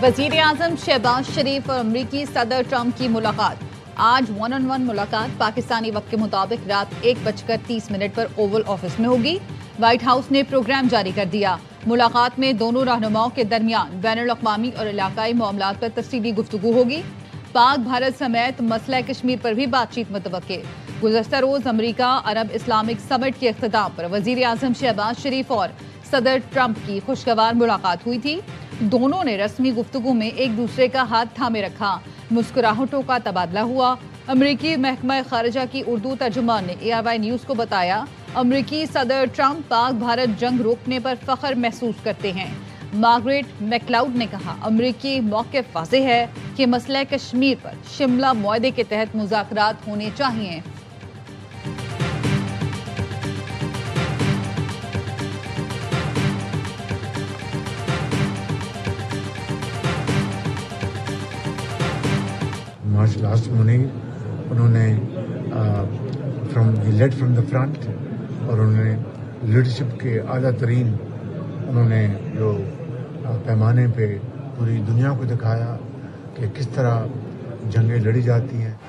वजीर आजम शहबाज शरीफ और अमरीकी सदर ट्रंप की मुलाकात। आज 1-on-1 मुलाकात पाकिस्तानी वक्त के मुताबिक रात 1:30 पर ओवल ऑफिस में होगी। व्हाइट हाउस ने प्रोग्राम जारी कर दिया। मुलाकात में दोनों रहनुमाओं के दरमियान बैनुल-अक़वामी और इलाकाई मामलात पर तफसीली गुफ्तगू होगी। पाक भारत समेत मसला कश्मीर पर भी बातचीत मुतवक्के। गुज़श्ता रोज अमरीका अरब इस्लामिक समिट के इख्तिताम पर वजीर आजम शहबाज शरीफ और सदर ट्रंप की खुशगवार मुलाकात हुई थी। दोनों ने रस्मी गुफ्तगू में एक दूसरे का हाथ थामे रखा। मुस्कुराहटों का तबादला हुआ। अमरीकी महकमा खारिजा की उर्दू तर्जुमान ने ARY न्यूज़ को बताया, अमरीकी सदर ट्रंप पाक भारत जंग रोकने पर फख्र महसूस करते हैं। मार्गरेट मैकलाउड ने कहा, अमरीकी मौक़िफ़ वाज़ेह है कि मसला कश्मीर पर शिमला मुआहदे के तहत मुज़ाकरात होने चाहिए। मार्च लास्ट मुनीर उन्होंने लेड फ्रॉम द फ्रंट और उन्होंने लीडरशिप के आला तरीन उन्होंने जो पैमाने पे पूरी दुनिया को दिखाया कि किस तरह जंगें लड़ी जाती हैं।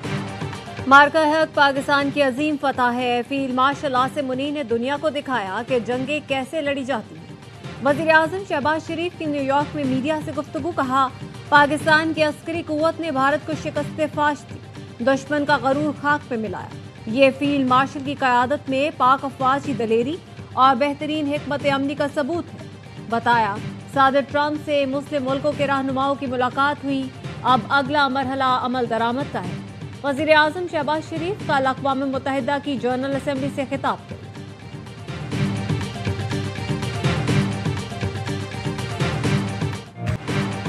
मार्का हक पाकिस्तान की अजीम फतह है। फील्ड मार्शल आसिम मुनीर ने दुनिया को दिखाया कि जंगें कैसे लड़ी जाती हैं। वज़ीर आज़म शहबाज शरीफ की न्यूयॉर्क में मीडिया से गुफ्तगू। कहा, पाकिस्तान की अस्करी कुव्वत ने भारत को शिकस्त फाश दी, दुश्मन का गरूर खाक पे मिलाया। ये फील्ड मार्शल की क़यादत में पाक अफवाज की दलेरी और बेहतरीन हिकमत अमली का सबूत है। बताया, सदर ट्रंप से मुस्लिम मुल्कों के रहनुमाओं की मुलाकात हुई। अब अगला मरहला अमल दरामद का है। वज़ीर आज़म शहबाज शरीफ कल अक़वाम मुत्तहिदा की जनरल असेंबली से खिताब किया।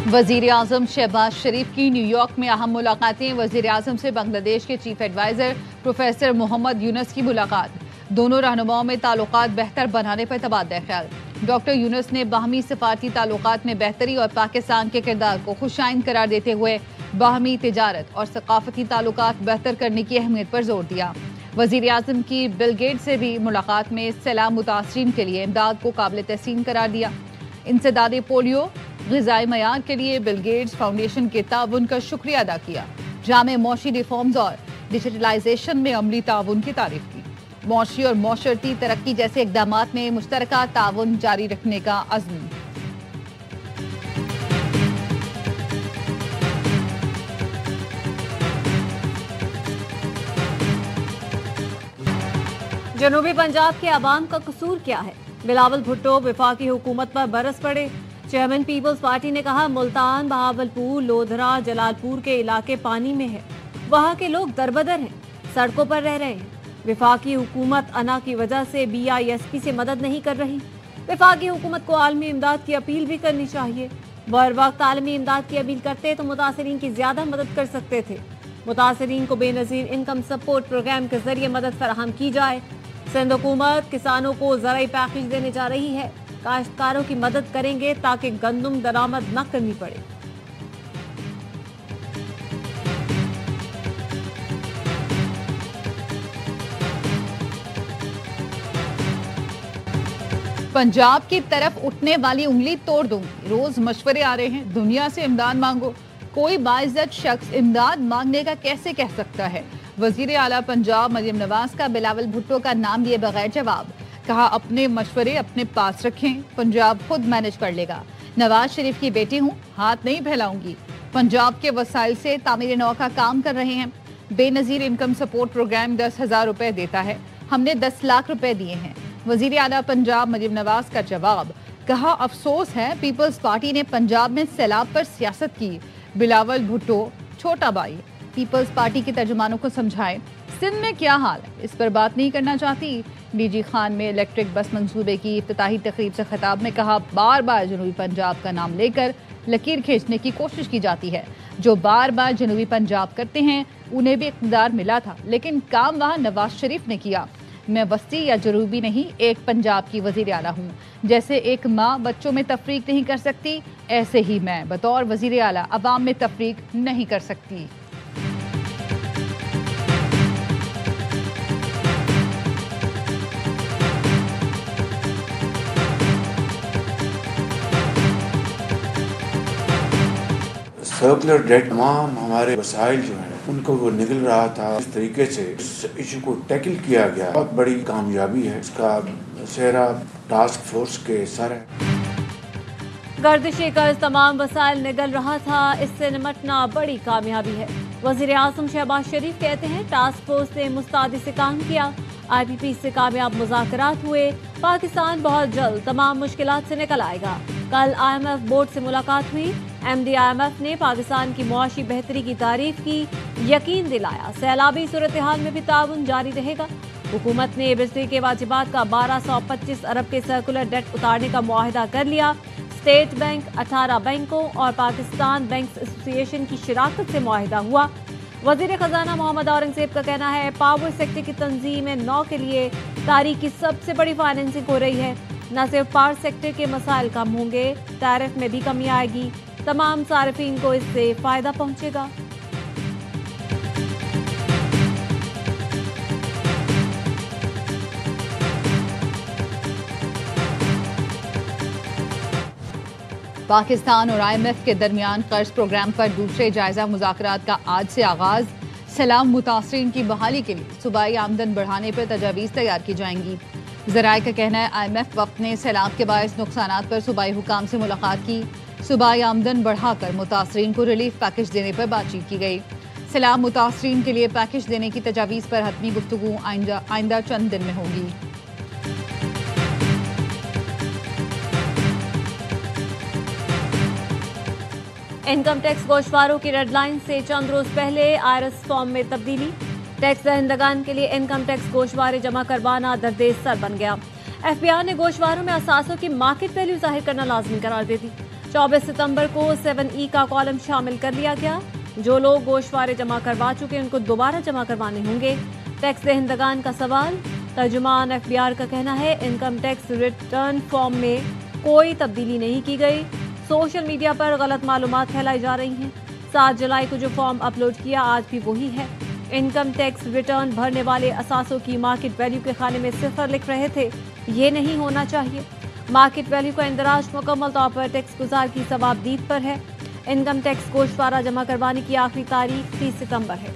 वजीर आजम शहबाज शरीफ की न्यूयॉर्क में अहम मुलाकातें। वजीर आजम से बांग्लादेश के chief adviser professor Mohammad Yunus की मुलाकात। दोनों रहनुमाओं में ताल्लुकात बेहतर बनाने पर तबादला ख्याल। डॉक्टर यूनुस ने बाहमी सफारती ताल्लुकात में बेहतरी और पाकिस्तान के किरदार को खुशाइन करार देते हुए बाहमी तिजारत और सकाफती ताल्लुकात बेहतर करने की अहमियत पर जोर दिया। वजीर आजम की बिल गेट्स से भी मुलाकात में सैलाब मुतासरीन के लिए इमदाद को काबिल तहसीन करार दिया। इंसदाद पोलियो ग़िज़ाई मयार के लिए बिल गेट्स फाउंडेशन के ताउन का शुक्रिया अदा किया। जामे मौशी रिफॉर्म्स और डिजिटलाइजेशन में अमली ताउन की तारीफ की। मौशी और मौशरती तरक्की जैसे इक़दामात में मुश्तरका ताउन जारी रखने का अज़्म। जनूबी पंजाब के अवाम का कसूर क्या है? बिलावल भुट्टो वफाकी हुकूमत पर बरस पड़े। चेयरमैन पीपल्स पार्टी ने कहा, मुल्तान, बहावलपुर, लोधरा, जलालपुर के इलाके पानी में है। वहाँ के लोग दरबदर हैं, सड़कों पर रह रहे हैं। वफाकी हुकूमत अना की वजह से BISP से मदद नहीं कर रही। वफाकी हुकूमत को आलमी इमदाद की अपील भी करनी चाहिए। बर वक्त आलमी इमदाद की अपील करते तो मुतासरीन की ज्यादा मदद कर सकते थे। मुतासरीन को बेनज़ीर इनकम सपोर्ट प्रोग्राम के जरिए मदद फराहम की जाए। सिंध हुकूमत किसानों को ज़राई पैकेज देने जा रही है। काश्तकारों की मदद करेंगे ताकि गंदम दरामद न करनी पड़े। पंजाब की तरफ उठने वाली उंगली तोड़ दूंगी। रोज मशवरे आ रहे हैं, दुनिया से इमदाद मांगो। कोई बाइज्जत शख्स इमदाद मांगने का कैसे कह सकता है? वजीर आला पंजाब मरियम नवाज का बिलावल भुट्टो का नाम लिए बगैर जवाब। कहा, अपने मशवरे अपने पास रखें, पंजाब खुद मैनेज कर लेगा। नवाज शरीफ की बेटी हूँ, हाथ नहीं फैलाऊंगी। पंजाब के वसाइल से तामीर नौ का काम कर रहे हैं। बेनज़ीर इनकम सपोर्ट प्रोग्राम 10,000 रुपए देता है। हमने 10 लाख रुपए दिए हैं। वजीर आला पंजाब मरियम नवाज का जवाब। कहा, अफसोस है पीपल्स पार्टी ने पंजाब में सैलाब पर सियासत की। बिलावल भुट्टो छोटा भाई पीपल्स पार्टी के तर्जुमानों को समझाएं, सिंध में क्या हाल है, इस पर बात नहीं करना चाहती। DG खान में इलेक्ट्रिक बस मंसूबे की इफ्तिताही तकरीब से खिताब में कहा, बार बार जनूबी पंजाब का नाम लेकर लकीर खींचने की कोशिश की जाती है। जो बार बार जनूबी पंजाब करते हैं उन्हें भी इक़्तिदार मिला था, लेकिन काम वहाँ नवाज शरीफ ने किया। मैं वस्ती या जनूबी नहीं, एक पंजाब की वज़ीर आला हूँ। जैसे एक माँ बच्चों में तफरीक नहीं कर सकती, ऐसे ही मैं बतौर वज़ीर आला अवाम में तफरीक नहीं कर सकती। सर्कुलर डेट, तमाम हमारे वसाइल जो हैं उनको वो निकल रहा था। इस तरीके से इस इशू को टैकल किया गया, बहुत बड़ी कामयाबी है। इसका सेहरा टास्क फोर्स के सर है। गर्दिशी कर्ज तमाम वसाइल निगल रहा था, इससे निमटना बड़ी कामयाबी है। वज़ीर आज़म शहबाज शरीफ कहते हैं टास्क फोर्स ने मुस्तैदी से काम किया, IPP से कामयाब मुज़ाकरात हुए, पाकिस्तान बहुत जल्द तमाम मुश्किलात से निकल आएगा। कल IMF बोर्ड से मुलाकात हुई, MD IMF ने पाकिस्तान की मुआशी बेहतरी की तारीफ की, यकीन दिलाया सैलाबी सूरत हाल में भी ताउन जारी रहेगा। हुकूमत ने बिजली के वाजिबात का 1225 अरब के सर्कुलर डेट उतारने का मुआहिदा कर लिया। स्टेट बैंक, 18 बैंकों और पाकिस्तान बैंक्स एसोसिएशन की शिराकत से मुआहिदा हुआ। वजीर खजाना मोहम्मद औरंगजेब का कहना है पावर सेक्टर की तंजीम 9 के लिए तारीख की सबसे बड़ी फाइनेंसिंग हो रही है। न सिर्फ पावर सेक्टर के मसाइल कम होंगे, टैरिफ में भी कमी आएगी, तमाम सार्फिन को इससे फायदा पहुंचेगा। पाकिस्तान और IMF के दरमियान कर्ज प्रोग्राम पर दूसरे जायजा मुज़ाकरात का आज से आगाज। सैलाब मुतासरीन की बहाली के लिए सूबाई आमदन बढ़ाने पर तजावीज़ तैयार की जाएंगी। ज़राए का कहना है IMF वक्त ने सैलाब के बायस नुकसानात पर सूबाई हुकाम से मुलाकात की। सूबाई आमदन बढ़ाकर मुतासरीन को रिलीफ पैकेज देने पर बातचीत की गई। सैलाब मुतासरीन के लिए पैकेज देने की तजावीज़ पर हतमी गुफ्तगू आइंदा चंद दिन में होगी। इनकम टैक्स गोशवारों की रेडलाइन से चंद रोज पहले आईआरएस फॉर्म में तब्दीली। टैक्स दहिंदगान के लिए इनकम टैक्स गोशवारे जमा करवाना दरदेश सर बन गया। FBI ने गोशवारों में असासों की मार्केट वैल्यू जाहिर करना लाजमी करार दे दी। 24 सितंबर को 7E का कॉलम शामिल कर लिया गया। जो लोग गोशवारे जमा करवा चुके उनको दोबारा जमा करवाने होंगे। टैक्स दहिंदगान का सवाल, तर्जुमान FBI का कहना है इनकम टैक्स रिटर्न फॉर्म में कोई तब्दीली नहीं की गई। सोशल मीडिया पर गलत मालूमात फैलाई जा रही हैं। 7 जुलाई को जो फॉर्म अपलोड किया आज भी वही है। इनकम टैक्स रिटर्न भरने वाले असासों की मार्केट वैल्यू के खाने में 0 लिख रहे थे, ये नहीं होना चाहिए। मार्केट वैल्यू का इंदराज मुकम्मल तौर पर टैक्स गुजार की सवाबदीद पर है। इनकम टैक्स गोशवारा जमा करवाने की आखिरी तारीख 30 सितंबर है।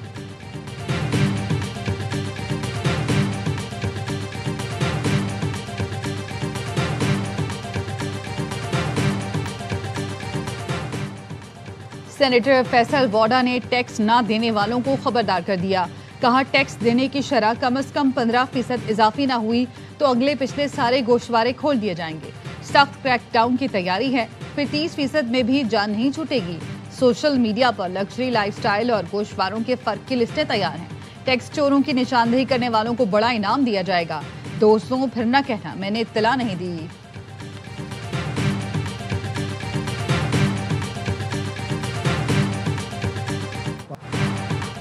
सेनेटर फैसल वोडा ने टैक्स ना देने वालों को खबरदार कर दिया। कहा टैक्स देने की शरह कम से कम 15% इजाफी ना हुई तो अगले पिछले सारे गोशवारे खोल दिए जाएंगे। सख्त क्रैकडाउन की तैयारी है, फिर 30% में भी जान नहीं छूटेगी। सोशल मीडिया पर लग्जरी लाइफस्टाइल और गोशवारों के फर्क की लिस्टें तैयार हैं। टैक्स चोरों की निशानदेही करने वालों को बड़ा इनाम दिया जाएगा। दोस्तों फिर न कहना मैंने इत्तला नहीं दी।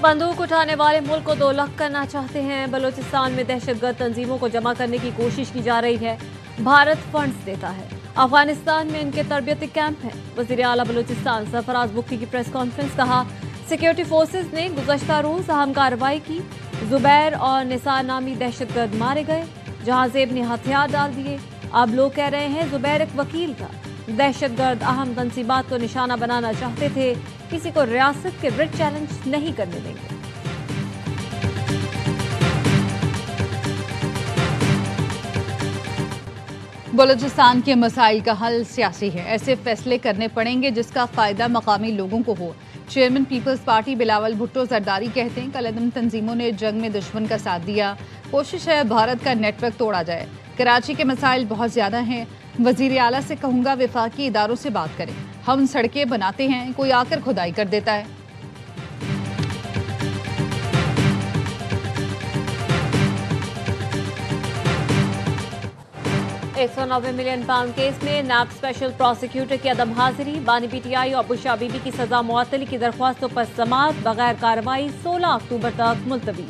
बंदूक उठाने वाले मुल्क को 2 लाख करना चाहते हैं। बलूचिस्तान में दहशतगर्द तंजीमों को जमा करने की कोशिश की जा रही है। भारत फंड्स देता है। अफगानिस्तान में इनके तरबियती कैंप हैं। वज़ीर आला बलूचिस्तान सरफराज बुक्की की प्रेस कॉन्फ्रेंस, कहा सिक्योरिटी फोर्सेस ने गुज़श्ता रोज अहम कार्रवाई की। जुबैर और निसार नामी दहशतगर्द मारे गए। जहाज़ेब ने हथियार डाल दिए। अब लोग कह रहे हैं जुबैर एक वकील था। दहशतगर्द अहम तंसीबात को निशाना बनाना चाहते थे। किसी को रियासत के रिट चैलेंज नहीं करने देंगे। बलूचिस्तान के मसाइल का हल सियासी है। ऐसे फैसले करने पड़ेंगे जिसका फायदा मकामी लोगों को हो। Chairman People's Party Bilawal Bhutto Zardari कहते हैं कलअदम तंजीमों ने जंग में दुश्मन का साथ दिया। कोशिश है भारत का नेटवर्क तोड़ा जाए। कराची के मसाइल बहुत ज्यादा हैं। वजीर आला से कहूंगा वफाकी इदारों से बात करें। हम सड़कें बनाते हैं, कोई आकर खुदाई कर देता है। £190 मिलियन केस में नैब स्पेशल प्रोसिक्यूटर की अदम हाजिरी। बानी PTI और बुशरा बीबी की सजा मुअत्तली की दरख्वास्तों पर समाअत बगैर कार्रवाई 16 अक्टूबर तक मुलतवी।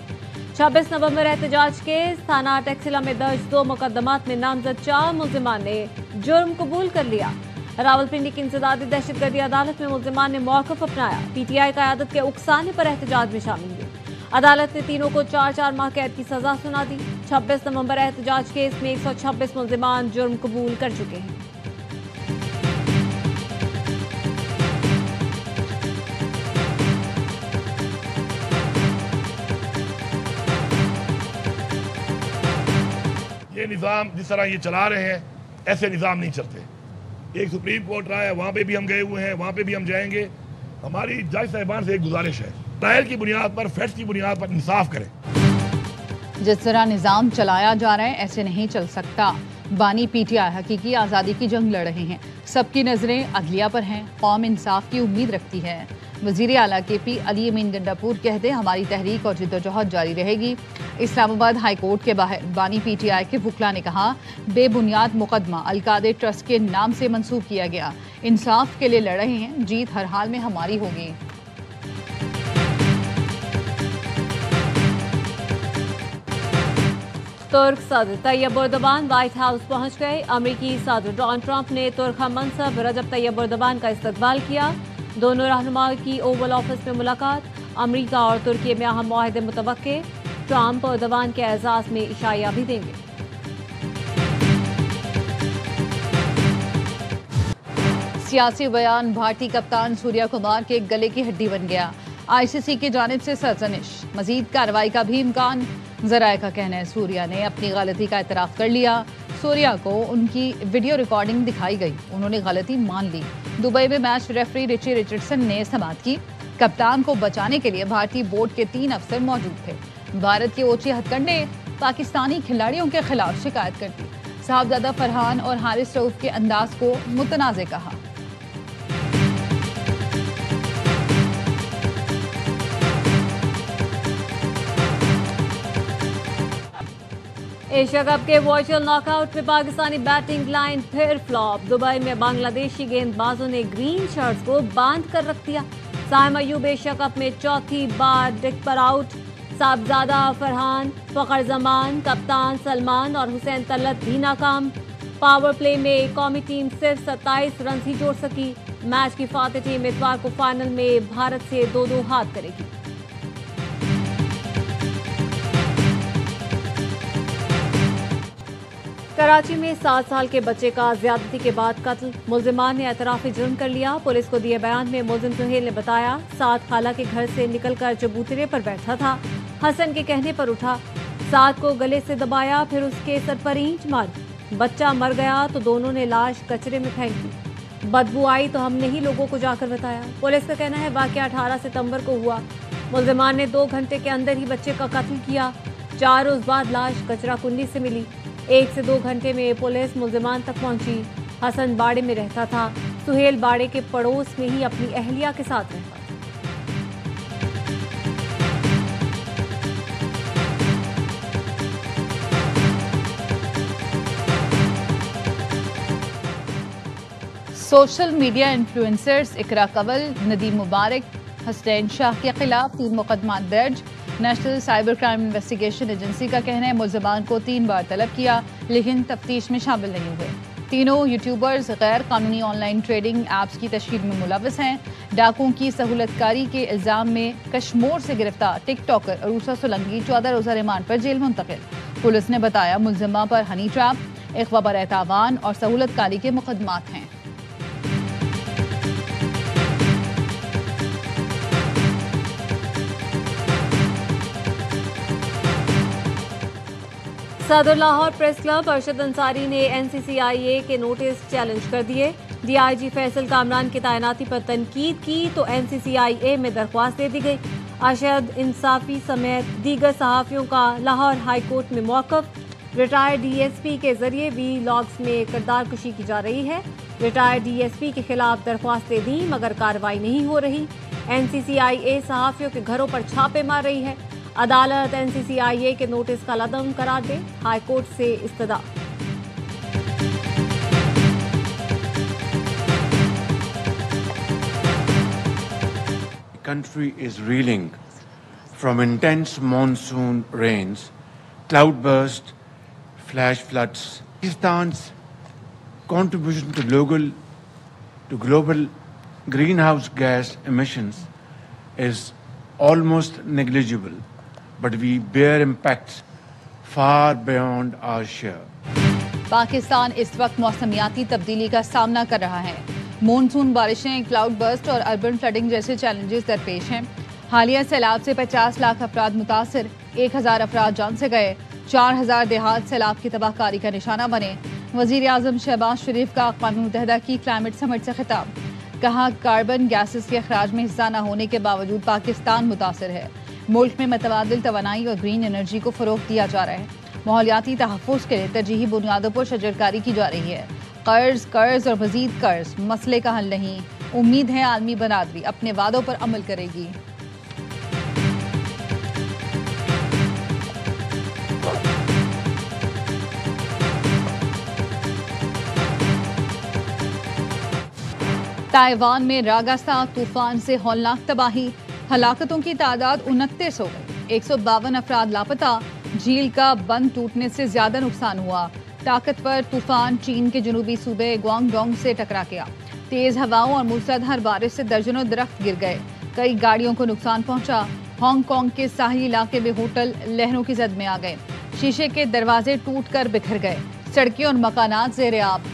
26 नवंबर एहतजाज केस। थाना टैक्सिला में दर्ज 2 मुकदमात में नामजद 4 मुल्जिमान ने जुर्म कबूल कर लिया। रावलपिंडी की इंसदादी दहशतगर्दी अदालत में मुल्जिमान ने मौक़िफ़ अपनाया। PTI क़यादत के उकसाने पर एहतजाज में शामिल हुए। अदालत ने तीनों को 4-4 माह कैद की सजा सुना दी। 26 नवंबर एहतजाज केस में 126 मुल्जिमान जुर्म कबूल कर चुके हैं। یہ نظام جس طرح یہ چلا رہے ہیں ایسے نظام نہیں چلتے. ایک سپریم کورٹ رہا ہے, وہاں پہ بھی ہم گئے ہوئے ہیں, وہاں پہ بھی ہم جائیں گے. ہماری جج صاحبان سے ایک گزارش ہے, دلائل کی بنیاد پر, فیکٹس کی بنیاد پر انصاف کریں. جس طرح نظام چلایا جا رہا ہے ایسے نہیں چل سکتا. بانی پی ٹی آئی حقیقی آزادی کی جنگ لڑ رہے ہیں. سب کی نظریں عدلیہ پر ہیں. قوم انصاف کی امید رکھتی ہے. وزیر اعلیٰ کے پی علی امین گنڈاپور کہتے ہماری تحریک اور جدوجہد جاری رہے گی. اسلام آباد ہائی کورٹ کے باہر بانی پی ٹی آئی کے وکلا نے کہا بے بنیاد مقدمہ القادے ٹرسٹ کے نام سے منسوخ کیا گیا. انصاف کے لیے لڑ رہے ہیں, جیت ہر حال میں ہماری ہوگی. ترک صدر طیب اردوان وائٹ ہاؤس پہنچ گئے. امریکی صدر ڈونلڈ ٹرمپ نے ترک ہم منصب رجب طیب اردوان کا استقبال کیا. دونوں رہنماؤں کی اوول آفس میں ملاقات. امریکہ اور ترکی میں اہم معاہدے متوقع. ٹرمپ اردوان کے اعزاز میں عشائیہ بھی دیں گے. سیاسی بیان بھارتی کپتان سوریا کمار کے گلے کی ہڈی بن گیا. آئی سی سی کی جانب سے سرزنش, مزید کارروائی کا بھی امکان. ذرائع کا کہنا ہے سوریا نے اپنی غلطی کا اعتراف کر لیا. سوریا کو ان کی ویڈیو ریکارڈنگ دکھائی گئی, انہوں نے غلطی مان لی. دبئی میں میچ ریفری رچی رچرڈسن نے سماعت کی. کپتان کو بچانے کے لیے بھارتی بورڈ کے 3 افسر موجود تھے. بھارت کے اوچی ہتھ کنڈے پاکستانی کھلاڑیوں کے خلاف شکایت کرتی. صاحبزادہ فرحان اور حارث رؤف کے انداز کو متنازع کہا. ایشیا کپ کے ورچوئل ناک آؤٹ میں پاکستانی بیٹنگ لائن پھر فلاپ. دبئی میں بنگلہ دیشی گیند بازوں نے گرین شرٹس کو باندھ کر رکھ دیا. سائم ایوب ایشیا کپ میں چوتھی بار ڈک پر آؤٹ. صاحبزادہ فرحان, فخر زمان, کپتان سلمان اور حسین طلعت بھی ناکام. پاور پلے میں قومی ٹیم صرف 27 رنز ہی جوڑ سکی. میچ کی فاتح ٹیم اتوار کو فائنل میں بھارت سے 2-2 ہاتھ کرے گی. کراچی میں 7 سال کے بچے کا زیادتی کے بعد قتل. ملزمان نے اعتراف جرم کر لیا. پولیس کو دیے بیان میں ملزم سہیل نے بتایا سعد خالہ کے گھر سے نکل کر چبوترے پر بیٹھا تھا. حسن کے کہنے پر اٹھا, سعد کو گلے سے دبایا, پھر اس کے سر پر اینٹ ماری. بچہ مر گیا تو دونوں نے لاش کچرے میں پھینک دی. بدبو آئی تو ہم نے ہی لوگوں کو جا کر بتایا. پولیس کا کہنا ہے واقعہ 18 ستمبر کو ہوا. ملزمان نے 2 گھنٹے کے اندر ہی بچے کا قتل کیا. 4 روز بعد لاش کچرا کنڈی سے ملی. 1 سے 2 گھنٹے میں پولیس ملزمان تک پہنچی. حسن باڑے میں رہتا تھا. سہیل باڑے کے پڑوس میں ہی اپنی اہلیہ کے ساتھ رہتا. سوشل میڈیا انفلوئنسرز اقرا کنول, ندیم مبارک, حسنین شاہ کے خلاف 3 مقدمات درج. National cyber crime investigation agency کا کہنا ہے ملزمان کو 3 بار طلب کیا لیکن تفتیش میں شامل نہیں ہوئے. تینوں یوٹیوبرز غیر قانونی آن لائن ٹریڈنگ ایپس کی تشہیر میں ملوث ہیں. ڈاکوؤں کی سہولت کاری کے الزام میں کشمور سے گرفتار ٹک ٹاکر عروسہ سولنگی 14 روزہ ریمانڈ پر جیل منتقل. پولیس نے بتایا ملزمہ پر ہنی ٹریپ, اغوا برائے تاوان اور سہولت کاری کے مقدمات ہیں. صدر لاہور پریس کلب ارشد انصاری نے NCCIA کے نوٹس چیلنج کر دیے. DIG فیصل کامران کی تعیناتی پر تنقید کی تو NCCIA میں درخواست دے دی گئی. ارشد انصافی سمیت دیگر صحافیوں کا لاہور ہائی کورٹ میں موقف. ریٹائرڈ DSP کے ذریعے بھی لاگز میں کردار کشی کی جا رہی ہے. ریٹائرڈ DSP کے خلاف درخواستیں دیں مگر کارروائی نہیں ہو رہی. NCCIA صحافیوں کے گھروں پر چھاپے مار رہی ہے. عدالت NCCIA کے نوٹس کا لدم قرار دے, ہائی کورٹ سے استدعا. The country is reeling from intense monsoon rains, cloudburst, flash floods. Pakistan's contribution to global greenhouse gas emissions is almost negligible. But we bear impacts far beyond our share. Pakistan اس وقت موسمیاتی تبدیلی کا سامنا کر رہا ہے. مونسون بارشیں, کلاؤڈ برسٹ اور اربن فلڈنگ جیسے چیلنجز درپیش ہیں. حالیہ سیلاب سے 50 لاکھ افراد متاثر, 1000 افراد جان سے گئے. 4000 دیہات سیلاب کی تباہ کاری کا نشانہ بنے۔ وزیر اعظم شہباز شریف کا اقوام متحدہ کی کلائمیٹ سمٹ سے خطاب، کہا کاربن گیسز کے اخراج میں حصہ نہ ہونے کے باوجود پاکستان متاثر ہے۔ ملک میں متبادل توانائی اور گرین انرجی کو فروغ دیا جا رہا ہے۔ ماحولیاتی تحفظ کے لیے ترجیحی بنیادوں پر شجرکاری کی جا رہی ہے۔ قرض اور مزید قرض مسئلے کا حل نہیں، امید ہے عالمی برادری اپنے وعدوں پر عمل کرے گی۔ تائیوان میں راگاسا طوفان سے ہولناک تباہی، ہلاکتوں کی تعداد 29 ہو گئی، 152 افراد لاپتہ، جھیل کا بند ٹوٹنے سے زیادہ نقصان ہوا۔ طاقتور طوفان چین کے جنوبی صوبے گوانگڈونگ سے ٹکرا گیا۔ تیز ہواؤں اور موسلادھار بارش سے درجنوں درخت گر گئے، کئی گاڑیوں کو نقصان پہنچا۔ ہانگ کانگ کے ساحلی علاقے میں ہوٹل لہروں کی زد میں آ گئے، شیشے کے دروازے ٹوٹ کر بکھر گئے، سڑکیں اور مکانات زیر آب۔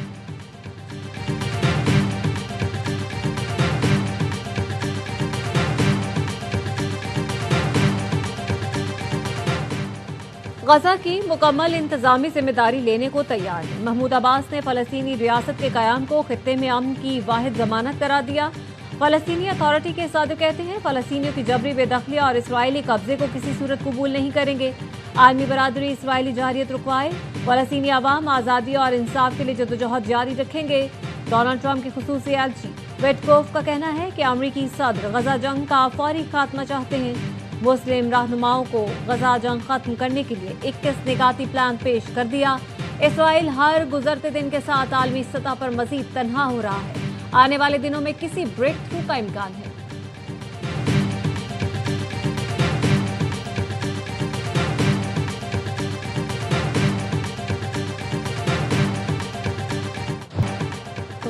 غزہ کی مکمل انتظامی ذمہ داری لینے کو تیار ہے۔ محمود عباس نے فلسطینی ریاست کے قیام کو خطے میں امن کی واحد ضمانت قرار دیا۔ فلسطینی اتھارٹی کے صدر کہتے ہیں فلسطینیوں کی جبری بے دخلی اور اسرائیلی قبضے کو کسی صورت قبول نہیں کریں گے۔ عالمی برادری اسرائیلی جارحیت رکوائے، فلسطینی عوام آزادی اور انصاف کے لیے جدوجہد جاری رکھیں گے۔ ڈونلڈ ٹرمپ کی خصوصی ایلچی ویٹکوف کا کہنا ہے کہ امریکی صدر غزہ جنگ کا فوری خاتمہ چاہتے ہیں۔ مسلم رہنماؤں کو غزہ جنگ ختم کرنے کے لیے 21 نکاتی پلان پیش کر دیا۔ اسرائیل ہر گزرتے دن کے ساتھ عالمی سطح پر مزید تنہا ہو رہا ہے۔ آنے والے دنوں میں کسی بریک تھرو کا امکان ہے۔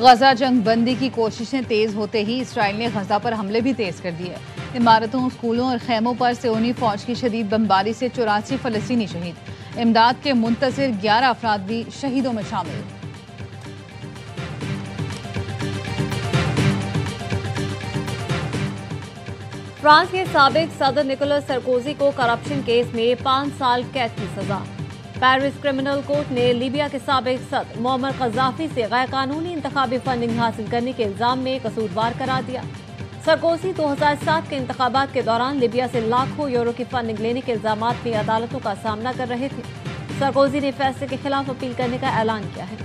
غزہ جنگ بندی کی کوششیں تیز ہوتے ہی اسرائیل نے غزہ پر حملے بھی تیز کر دیے۔ عمارتوں، اسکولوں اور خیموں پر صہیونی فوج کی شدید بمباری سے 84 فلسطینی شہید، امداد کے منتظر 11 افراد بھی شہیدوں میں شامل۔ فرانس کے سابق صدر نکولس سرکوزی کو کرپشن کیس میں 5 سال قید کی سزا۔ پیرس کرمنل کورٹ نے لیبیا کے سابق صدر معمر قذافی سے غیر قانونی انتخابی فنڈنگ حاصل کرنے کے الزام میں قصوروار قرار دیا۔ سرکوزی 2007 کے انتخابات کے دوران لیبیا سے لاکھوں یورو کی فنڈنگ لینے کے الزامات میں عدالتوں کا سامنا کر رہے تھے۔ سرکوزی نے فیصلے کے خلاف اپیل کرنے کا اعلان کیا ہے۔